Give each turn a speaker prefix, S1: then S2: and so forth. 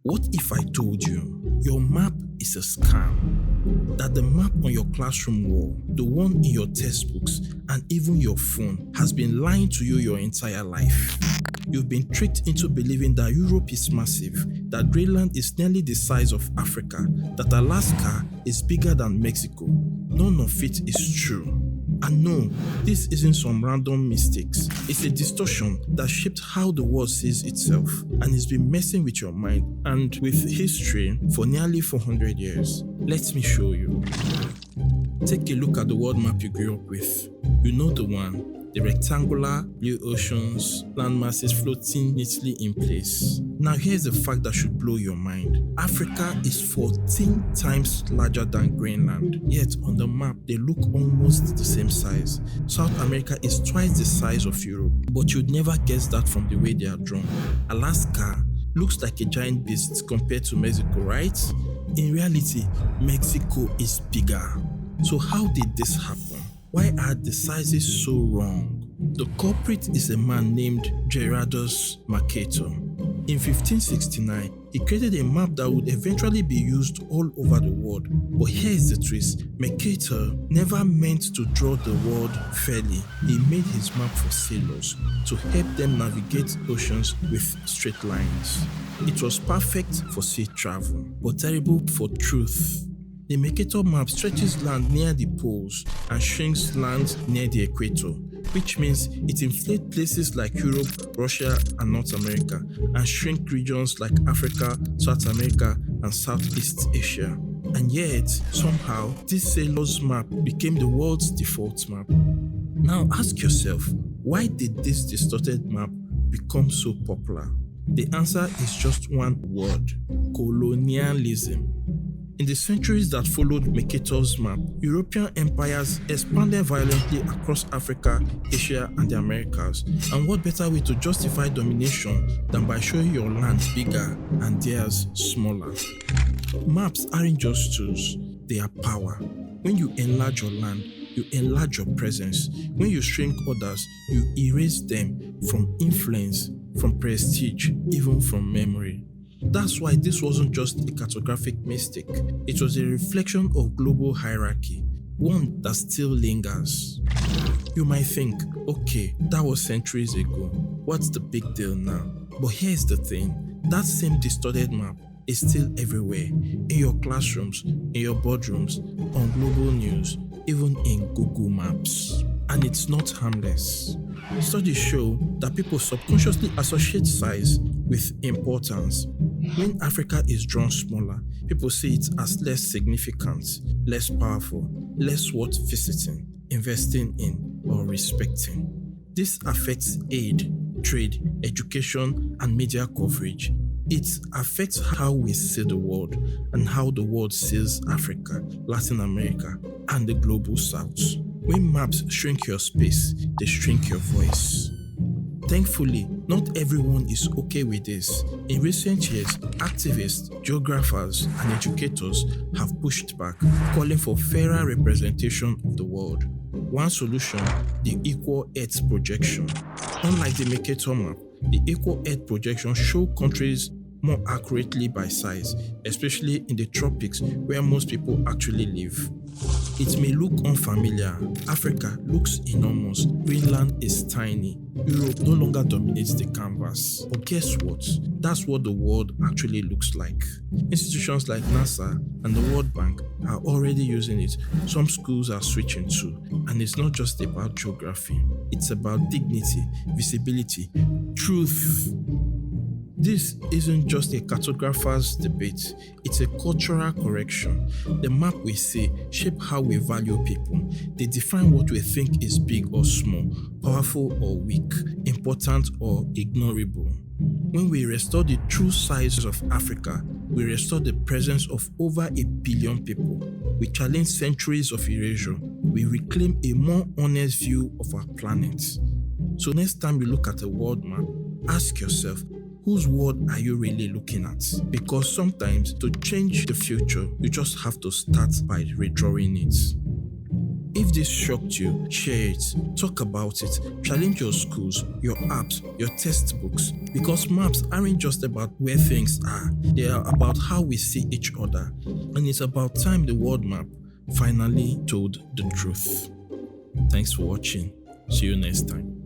S1: What if I told you your map is a scam? That the map on your classroom wall, the one in your textbooks, and even your phone has been lying to you your entire life. You've been tricked into believing that Europe is massive, that Greenland is nearly the size of Africa, that Alaska is bigger than Mexico. None of it is true. And no, this isn't some random mistakes. It's a distortion that shaped how the world sees itself and has been messing with your mind and with history for nearly 400 years. Let me show you. Take a look at the world map you grew up with. You know the one. The rectangular blue oceans, land masses floating neatly in place. Now here's the fact that should blow your mind. Africa is 14 times larger than Greenland, yet on the map they look almost the same size. South America is twice the size of Europe, but you'd never guess that from the way they are drawn. Alaska looks like a giant beast compared to Mexico, right? In reality, Mexico is bigger. So how did this happen? Why are the sizes so wrong? The culprit is a man named Mercator. In 1569, he created a map that would eventually be used all over the world. But here's the twist. Mercator never meant to draw the world fairly. He made his map for sailors to help them navigate oceans with straight lines. It was perfect for sea travel, but terrible for truth. The Mercator map stretches land near the poles and shrinks land near the equator, which means it inflates places like Europe, Russia, and North America, and shrink regions like Africa, South America, and Southeast Asia. And yet, somehow, this sailor's map became the world's default map. Now ask yourself, why did this distorted map become so popular? The answer is just one word: colonialism. In the centuries that followed Mercator's map, European empires expanded violently across Africa, Asia, and the Americas. And what better way to justify domination than by showing your land bigger and theirs smaller? Maps aren't just tools, they are power. When you enlarge your land, you enlarge your presence. When you shrink others, you erase them from influence, from prestige, even from memory. That's why this wasn't just a cartographic mistake. It was a reflection of global hierarchy, one that still lingers. You might think, okay, that was centuries ago. What's the big deal now? But here's the thing. That same distorted map is still everywhere. In your classrooms, in your boardrooms, on global news, even in Google Maps. And it's not harmless. Studies show that people subconsciously associate size with importance. When Africa is drawn smaller, people see it as less significant, less powerful, less worth visiting, investing in, or respecting. This affects aid, trade, education, and media coverage. It affects how we see the world and how the world sees Africa, Latin America, and the global south. When maps shrink your space, they shrink your voice. Thankfully, not everyone is okay with this. In recent years, activists, geographers, and educators have pushed back, calling for fairer representation of the world. One solution: the equal Earth projection. Unlike the Mercator map, the equal Earth projection shows countries more accurately by size, especially in the tropics where most people actually live. It may look unfamiliar. Africa looks enormous. Greenland is tiny. Europe no longer dominates the canvas. But guess what? That's what the world actually looks like. Institutions like NASA and the World Bank are already using it. Some schools are switching too. And it's not just about geography. It's about dignity, visibility, truth. This isn't just a cartographer's debate, it's a cultural correction. The map we see shape how we value people. They define what we think is big or small, powerful or weak, important or ignorable. When we restore the true size of Africa, we restore the presence of over 1 billion people. We challenge centuries of erasure. We reclaim a more honest view of our planet. So next time you look at a world map, ask yourself, whose world are you really looking at? Because sometimes to change the future, you just have to start by redrawing it. If this shocked you, share it, talk about it, challenge your schools, your apps, your textbooks, because maps aren't just about where things are, they are about how we see each other, and it's about time the world map finally told the truth. Thanks for watching. See you next time.